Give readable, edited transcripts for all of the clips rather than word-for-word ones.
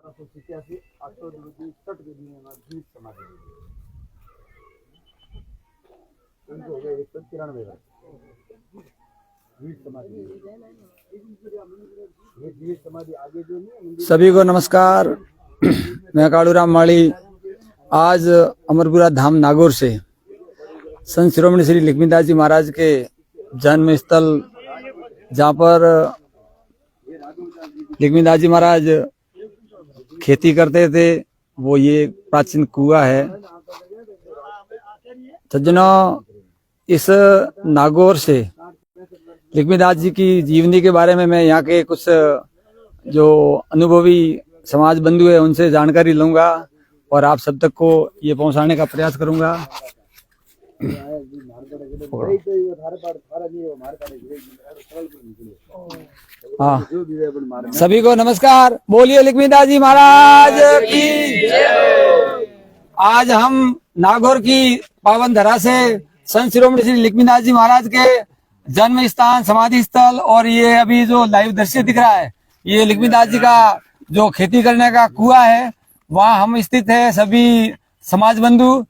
1787 867 के दिन जीवित समाधि उनको हो गए 193 वर्ष जीवित समाधि। ये जीवित समाधि आगे जो नहीं। सभी को नमस्कार। मैं कालूराम माली आज अमरपुरा धाम नागौर से संत शिरोमणि श्री लक्ष्मीदास जी महाराज के जन्म स्थल, जहाँ पर लक्ष्मीदास जी महाराज खेती करते थे, वो ये प्राचीन कुआं है। सज्जनों, इस नागौर से लक्ष्मीदास जी की जीवनी के बारे में मैं यहाँ के कुछ जो अनुभवी समाज बंधु है उनसे जानकारी लूंगा और आप सब तक को ये पहुंचाने का प्रयास करूंगा। हाँ, सभी को नमस्कार। बोलिए लक्ष्मीदास जी महाराज की जय। आज हम नागौर की पावन धरा से संत शिरोमणि श्री लक्ष्मीदास जी महाराज के जन्म स्थान, समाधि स्थल और ये अभी जो लाइव दृश्य दिख रहा है, ये लक्ष्मीदास जी का जो खेती करने का कुआं है, वहाँ हम स्थित है सभी समाज बंधु।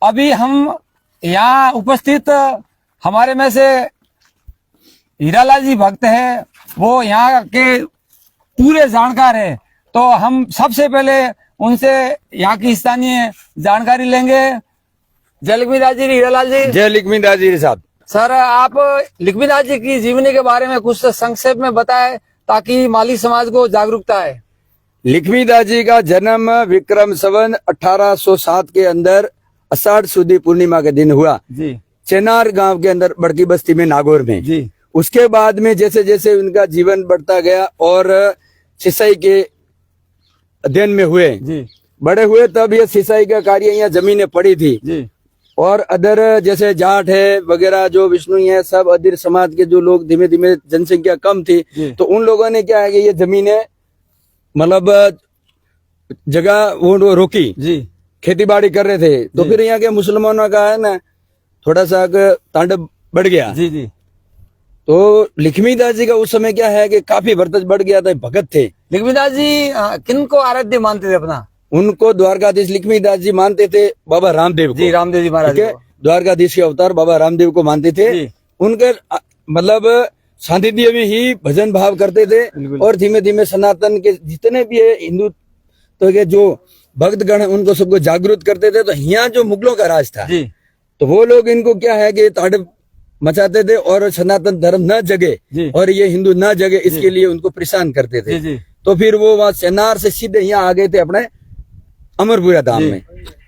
अभी हम यहाँ उपस्थित हमारे में से हीरालाल जी भक्त है, वो यहाँ के पूरे जानकार है। तो हम सबसे पहले उनसे यहाँ की स्थानीय जानकारी लेंगे। जय लक्ष्मीदास जी, हीरालाल जी। जय लक्ष्मीदास जी साहब। सर, आप लक्ष्मीदास जी की जीवनी के बारे में कुछ संक्षेप में बताएं ताकि माली समाज को जागरूकता है। लक्ष्मीदास जी का जन्म विक्रम संवत 1807 के अंदर आषाढ़ सुदी पूर्णिमा के दिन हुआ जी, चेनार गांव के अंदर बड़की बस्ती में नागौर में जी। उसके बाद में जैसे जैसे उनका जीवन बढ़ता गया और सिंचाई के अध्ययन में हुए जी, बड़े हुए, तब ये सिंचाई का कार्य यहाँ जमीनें पड़ी थी जी, और अदर जैसे जाट है वगैरह जो विष्णु है सब अधीर समाज के जो लोग धीमे धीमे जनसंख्या कम थी, तो उन लोगों ने क्या है कि ये जमीनें मतलब जगह वो रोकी, जी, खेती बाड़ी कर रहे थे। तो फिर यहाँ के मुसलमानों का है ना थोड़ा सा तांडव बढ़ गया। जी, जी। तो लक्ष्मीदास जी का उस समय क्या है कि काफी वर्चस्व बढ़ गया था, भगत थे। लक्ष्मीदास जी किनको आराध्य मानते थे अपना? उनको द्वारकाधीश लक्ष्मीदास जी मानते थे, बाबा रामदेव को। जी, रामदेव जी महाराज को। द्वारकाधीश के अवतार बाबा रामदेव को मानते थे। उनके मतलब सानिध्य में ही भजन भाव करते थे और धीमे धीमे सनातन के जितने भी है हिंदुत्व के जो भक्तगण है उनको सबको जागरूक करते थे। तो यहाँ जो मुगलों का राज था, तो वो लोग इनको क्या है कि तांडव मचाते थे और सनातन धर्म न जगे और ये हिंदू न जगे, इसके लिए उनको परेशान करते थे। तो फिर वो वहां चेनार से सीधे यहाँ आ गए थे अपने अमरपुरा धाम में।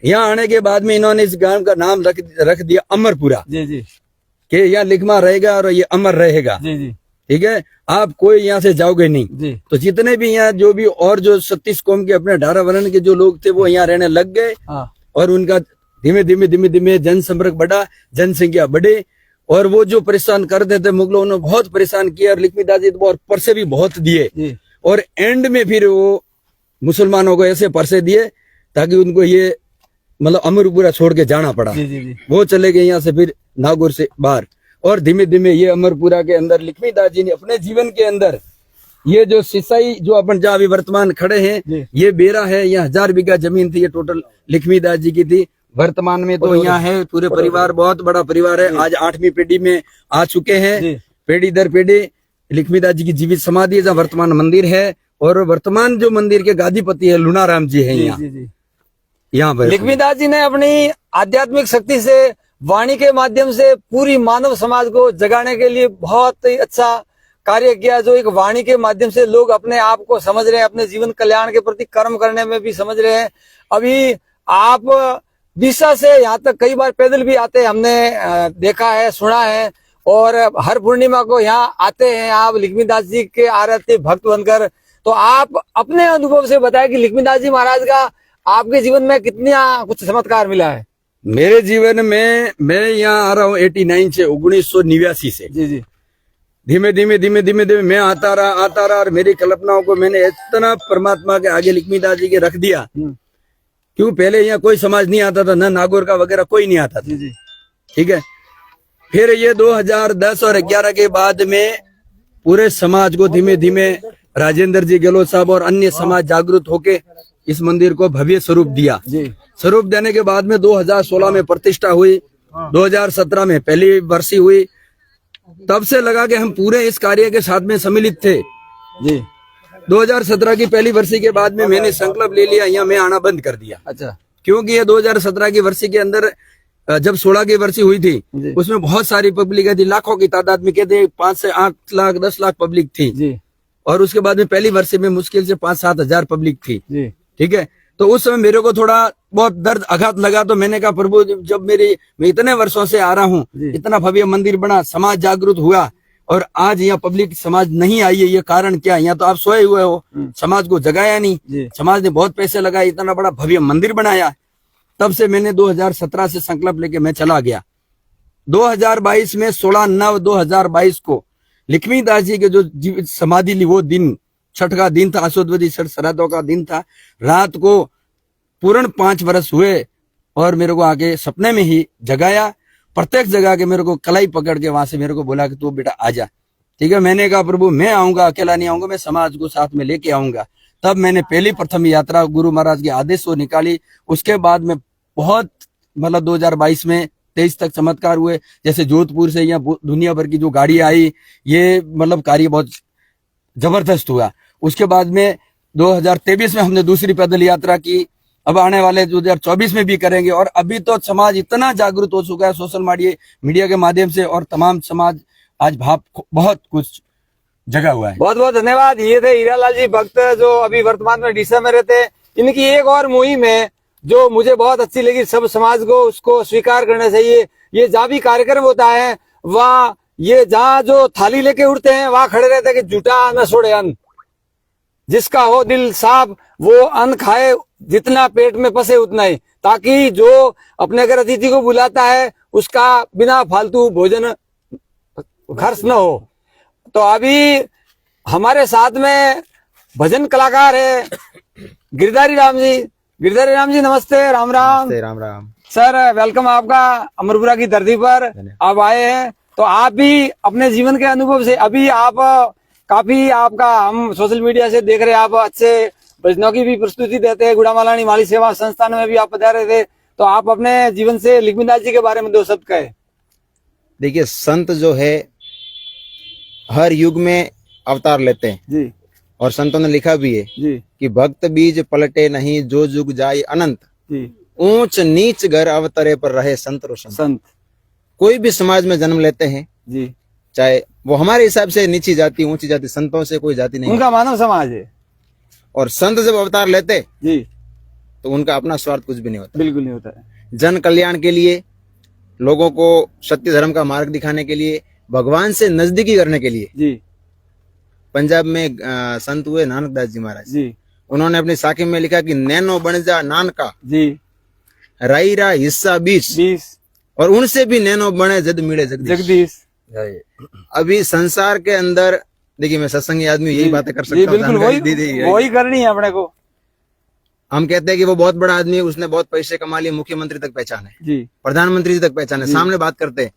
यहाँ आने के बाद में इन्होंने इस गांव का नाम रख दिया अमरपुरा, कि यहाँ लिखमा रहेगा और ये अमर रहेगा। ठीक है, आप कोई यहाँ से जाओगे नहीं। तो जितने भी यहाँ जो भी और जो 36 कौम के अपने 18 वर्ण के जो लोग थे वो यहाँ रहने लग गए और उनका धीमे धीमे धीमे धीमे जनसंपर्क बढ़ा, जनसंख्या बढ़ी और वो जो परेशान करते थे मुगलों ने बहुत परेशान किया और लक्ष्मीदास जी और परसे भी बहुत दिए और एंड में फिर वो मुसलमानों को ऐसे परसे दिए ताकि उनको ये मतलब अमरपुरा छोड़ के जाना पड़ा। वो चले गए यहाँ से फिर नागौर से बाहर और धीमे धीमे ये अमरपुरा के अंदर लक्ष्मीदास जी ने अपने जीवन के अंदर ये जो सिंचाई जो अपन जहाँ अभी वर्तमान खड़े हैं, ये बेरा है, यहाँ 1000 बीघा जमीन थी, ये टोटल लक्ष्मीदास जी की थी। वर्तमान में तो यहाँ है पूरे परिवार, बहुत बड़ा परिवार है। आज 8वीं पीढ़ी में आ चुके हैं, पीढ़ी दर पीढ़ी। लक्ष्मीदास जी की जीवित समाधि है जहाँ वर्तमान मंदिर है और वर्तमान जो मंदिर के गादीपति है लुनाराम जी है यहाँ पर। लक्ष्मीदास जी ने अपनी आध्यात्मिक शक्ति से, वाणी के माध्यम से पूरी मानव समाज को जगाने के लिए बहुत ही अच्छा कार्य किया। जो एक वाणी के माध्यम से लोग अपने आप को समझ रहे हैं, अपने जीवन कल्याण के प्रति कर्म करने में भी समझ रहे हैं। अभी आप दिशा से यहाँ तक कई बार पैदल भी आते हैं, हमने देखा है, सुना है और हर पूर्णिमा को यहाँ आते हैं आप लक्ष्मीदास जी के आराध्य भक्त बनकर। तो आप अपने अनुभव से बताएं कि लक्ष्मीदास जी महाराज का आपके जीवन में कितना कुछ चमत्कार मिला है? मेरे जीवन में मैं यहाँ आ रहा हूँ 89 से 1989 से। जी। धीमे धीमे मैं आता रहा और मेरी कल्पनाओं को मैंने इतना परमात्मा के आगे लक्ष्मीदास जी के रख दिया। क्यों पहले यहाँ कोई समाज नहीं आता था, ना नागौर का वगैरह कोई नहीं आता था। ठीक है, फिर ये 2010 और 11 के बाद में पूरे समाज को धीमे धीमे राजेंद्र जी गहलोत साहब और अन्य समाज जागरूक होके इस मंदिर को भव्य स्वरूप दिया। जी। स्वरूप देने के बाद में 2016 में प्रतिष्ठा हुई, 2017 में पहली वर्षी हुई। तब से लगा कि हम पूरे इस कार्य के साथ में सम्मिलित थे। जी। 2017 की पहली वर्षी के बाद में मैंने संकल्प ले लिया, यहाँ मैं आना बंद कर दिया। अच्छा। क्योंकि ये 2017 की वर्षी के अंदर जब 16 की वर्षी हुई थी उसमें बहुत सारी पब्लिक थी, लाखों की तादाद में, कहते 5 से 8 लाख 10 लाख पब्लिक थी। जी। और उसके बाद में पहली वर्षी में मुश्किल से 5-7 हजार पब्लिक थी। जी। ठीक है। तो उस समय मेरे को थोड़ा बहुत दर्द आघात लगा, तो मैंने कहा प्रभु जब मैं इतने वर्षों से आ रहा हूँ, इतना भव्य मंदिर बना, समाज जागरूक हुआ और आज यहाँ पब्लिक समाज नहीं आई है, ये कारण क्या है? यहाँ तो आप सोए हुए हो, समाज को जगाया नहीं। समाज ने बहुत पैसे लगाए, इतना बड़ा भव्य मंदिर बनाया। तब से मैंने 2017 से संकल्प लेके मैं चला गया। 2022 में 16/9/2022 को लक्ष्मीदास जी के जो समाधि ली, वो दिन छठ का दिन था, आशुद्वदी छठ श्राद्धों का दिन था। रात को पूर्ण 5 वर्ष हुए और मेरे को आके सपने में ही जगाया, प्रत्येक जगह के मेरे को कलाई पकड़ के वहां से मेरे को बोला कि तू बेटा आजा। ठीक है। मैंने कहा प्रभु मैं आऊंगा, अकेला नहीं आऊंगा, मैं समाज को साथ में लेके आऊंगा। तब मैंने पहली प्रथम यात्रा गुरु महाराज के आदेश को निकाली। उसके बाद में बहुत 2022 में 23 तक चमत्कार हुए। जैसे जोधपुर से यहाँ दुनिया भर की जो गाड़ी आई, ये कार्य बहुत जबरदस्त हुआ। उसके बाद में 2023 में हमने दूसरी पैदल यात्रा की। अब आने वाले 2024 में भी करेंगे। और अभी तो समाज इतना जागरूक हो चुका है सोशल मीडिया के माध्यम से, और तमाम समाज आज भाव बहुत कुछ जगा हुआ है। बहुत बहुत धन्यवाद। ये थे हीरालाल जी भक्त, जो अभी वर्तमान में डीसा में रहते हैं। इनकी एक और मुहिम है जो मुझे बहुत अच्छी लगी, सब समाज को उसको स्वीकार करना चाहिए। ये जहाँ भी कार्यक्रम होता है वहाँ ये जहाँ जो थाली लेके उठते हैं वहां खड़े रहते हैं कि झूठा न छोड़े अन्न, जिसका हो दिल साफ वो अन्न खाए, जितना पेट में पसे उतना ही, ताकि जो अपने घर अतिथि को बुलाता है उसका बिना फालतू भोजन खर्च न हो। तो अभी हमारे साथ में भजन कलाकार है गिरधारी राम जी। गिरधारी राम जी नमस्ते। राम राम। राम राम सर, वेलकम आपका अमरपुरा की धरती पर आप आए हैं। तो आप भी अपने जीवन के अनुभव से, अभी आप काफी आपका हम सोशल मीडिया से देख रहे हैं, आप अच्छे भजनों की भी प्रस्तुति देते हैं। गुड़ामालानी माली सेवा संस्थान में भी आप पधारे थे। तो आप अपने जीवन से लक्ष्मीदास जी के बारे में 2 शब्द कहे। देखिए, संत जो है हर युग में अवतार लेते हैं जी। और संतों ने लिखा भी है जी। कि भक्त बीज पलटे नहीं, जो जुग जाए अनंत। जी। ऊंच नीच घर अवतरे पर रहे संत रो संत। कोई भी समाज में जन्म लेते हैं जी, चाहे वो हमारे हिसाब से नीची जाति ऊंची जाति, संतों से कोई जाति नहीं, उनका मानव समाज है। और संत जब अवतार लेते जी, तो उनका अपना स्वार्थ कुछ भी नहीं होता। बिल्कुल नहीं होता है। जन कल्याण के लिए, लोगों को सत्य धर्म का मार्ग दिखाने के लिए, भगवान से नजदीकी करने के लिए। जी। पंजाब में संत हुए नानक दास जी महाराज जी। उन्होंने अपनी साखी में लिखा कि नैनो बन जा नानका, जी। राईरा हिस्सा 20 और उनसे भी नैनो बने जद मिले जगदीश। अभी संसार के अंदर देखिए, मैं सत्संगी आदमी यही बातें कर सकता हूँ, बिल्कुल वही करनी है अपने को। हम कहते हैं कि वो बहुत बड़ा आदमी है, उसने बहुत पैसे कमा लिए, मुख्यमंत्री तक पहचान है जी, प्रधानमंत्री जी तक पहचान है, सामने बात करते हैं।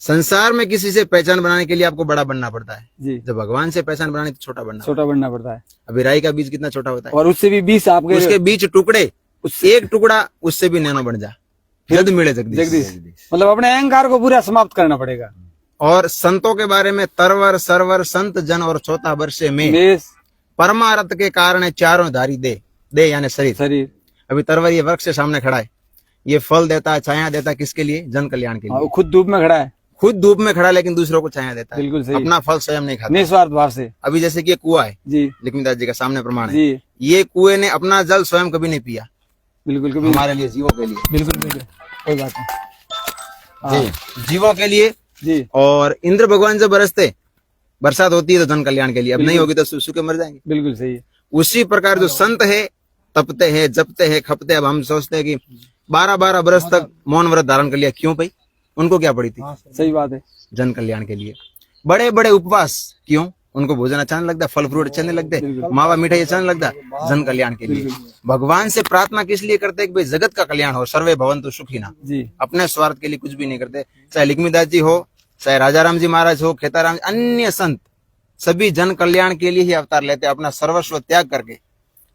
संसार में किसी से पहचान बनाने के लिए आपको बड़ा बनना पड़ता है जी। जब भगवान से पहचान बनानी तो छोटा बनना पड़ता है। अभी राई का बीज कितना छोटा होता है, और उससे भी 20 आपके, उसके बीच टुकड़े, एक टुकड़ा उससे भी नैनो बन जा जद मिले जगदीश। मतलब अपने अहंकार को पूरा समाप्त करना पड़ेगा। और संतों के बारे में तरवर सरवर संत जन और चौथा वर्षे में परमारथ के कारण चारों धारी दे यानी शरीर। अभी तरवर ये वृक्ष से सामने खड़ा है, ये फल देता है, छाया देता है, किसके लिए? जन कल्याण के लिए। खुद धूप में खड़ा है, खुद धूप में खड़ा, लेकिन दूसरों को छाया देता है। बिल्कुल सही। अपना फल स्वयं नहीं खाता, निस्वार्थ भाव से। अभी जैसे कि ये कुआं है जी, लक्ष्मीदास जी का सामने प्रमाण है जी। ये कुएं ने अपना जल स्वयं कभी नहीं पिया, बिल्कुल कभी हमारे लिए, जीवों के लिए। बिल्कुल कोई बात नहीं। जीवों के लिए जी। और इंद्र भगवान जब बरसते, बरसात होती है तो जन कल्याण के लिए, अब नहीं होगी तो सूखे मर जाएंगे। बिल्कुल सही है। उसी प्रकार जो संत है, तपते हैं, जपते हैं, खपते हैं। अब हम सोचते हैं कि 12-12 बरस तक मौन व्रत धारण कर लिया, क्यों भाई? उनको क्या पड़ी थी? सही बात है। जन कल्याण के लिए। बड़े बड़े उपवास क्यों? उनको भोजन अच्छा नहीं लगता, फल फ्रूट अच्छे नहीं लगते, मावा मिठाई अच्छा नहीं लगता, जन कल्याण के लिए। भगवान से प्रार्थना किस लिए करते हैं कि भाई जगत का कल्याण हो, सर्वे भवन्तु सुखिनः जी। अपने स्वार्थ के लिए कुछ भी नहीं करते। चाहे लक्ष्मीदास जी हो, चाहे राजाराम जी महाराज हो, खेताराम, अन्य संत सभी जन कल्याण के लिए ही अवतार लेते हैं, अपना सर्वस्व त्याग करके।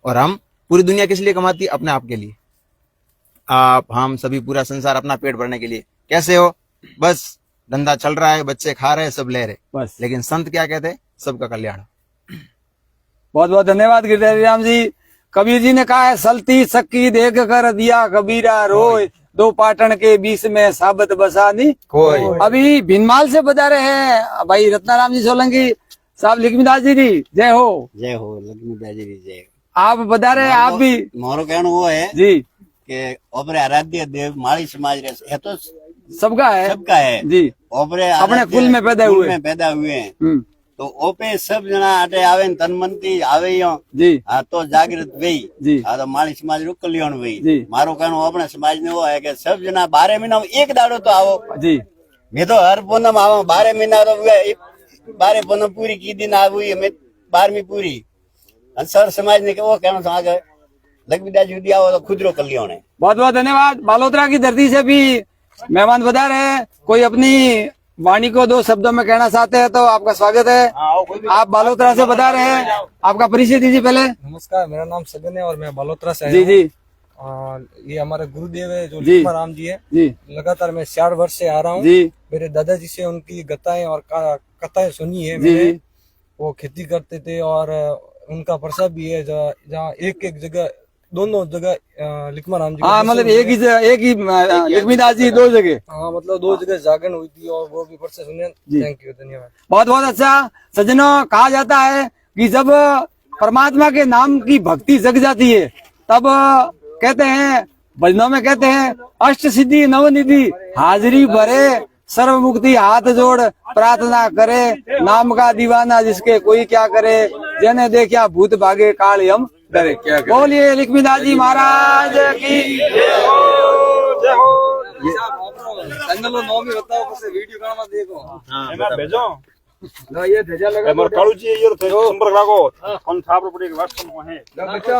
और हम पूरी दुनिया किस लिए कमाती है? अपने आप के लिए। आप, हम सभी, पूरा संसार अपना पेट भरने के लिए। कैसे हो? बस धंधा चल रहा है, बच्चे खा रहे हैं, सब ले रहे। बस। लेकिन संत क्या कहते हैं? सबका कल्याण। बहुत बहुत धन्यवाद गिरधारी राम जी। कबीर जी ने कहा है, सलती सक्की देख कर दिया कबीरा रोय, दो पाटन के बीच में साबत बसा नहीं कोई। अभी भिनमाल से बता रहे हैं भाई रत्नाराम जी सोलंकी साहब। लक्ष्मीदास जी जय हो। जय हो लक्ष्मीदास जी जय। आप बता रहे हैं, आप भी। मारो कहना वो है जी कि ओपरे आराध्य देव माली समाज है तो सबका है, सबका है जी। ओपरे अपने कुल में पैदा हुए हैं। तो ओपे सब जना आटे आवे न तन मन थी आवे यो जी। हाँ तो जागृत वही जी। हाँ तो माली समाज रू कल्याण जी। वही। मारो कहना अपने समाज ने वो है कि सब जना 12 महीना में एक दाड़ो तो आओ जी। मैं तो हर पूनम आवा 12 महीना तो 12 पूनम पूरी की दिन आ हुई मैं 12वीं पूरी। सर समाज ने वो कहना था आगे लक्ष्मीदास जी आओ तो खुद रो कल्याण है। बहुत बहुत धन्यवाद। बालोतरा की धरती से भी मेहमान बता रहे हैं, कोई अपनी वाणी को 2 शब्दों में कहना चाहते हैं तो आपका स्वागत है। आप बालोतरा से बता रहे हैं, आपका परिचय दीजिए पहले। नमस्कार, मेरा नाम सगन है और मैं बालोतरा से आया जी जी हूँ। ये हमारे गुरुदेव है जो जी। लक्ष्मण राम जी है। जी लगातार मैं 4 वर्ष से आ रहा हूँ। जी मेरे दादाजी से उनकी गताएं और कथाएं सुनी है जी मैंने। वो खेती करते थे और उनका प्रसाद भी है जहाँ एक जगह दोनों जगह लक्ष्मण राम जी हाँ, मतलब एक ही लक्ष्मीदास जी 2 जगह। हाँ मतलब 2 जगह जागरण हुई थी और वो भी प्रसाद सुने। थैंक यू, धन्यवाद। बहुत बहुत अच्छा। सज्जनों, कहा जाता है कि जब परमात्मा के नाम की भक्ति जग जाती है तब कहते हैं, भजनों में कहते हैं, अष्ट सिद्धि नवनिधि हाजिरी भरे, सर्व मुक्ति हाथ जोड़ प्रार्थना करे, नाम का दीवाना जिसके कोई क्या करे, जने देखा भूत भागे काल यम डरे। बोलिए लक्ष्मीदास जी महाराज की जय हो। संगलो नो में बताओ कैसे वीडियो करना देखो। एना भेजो ये ध्वजा लगा मोर काळू जी ये संपर्क लागो कोन साबर पड़ी व्हाट्सएप में है। बच्चा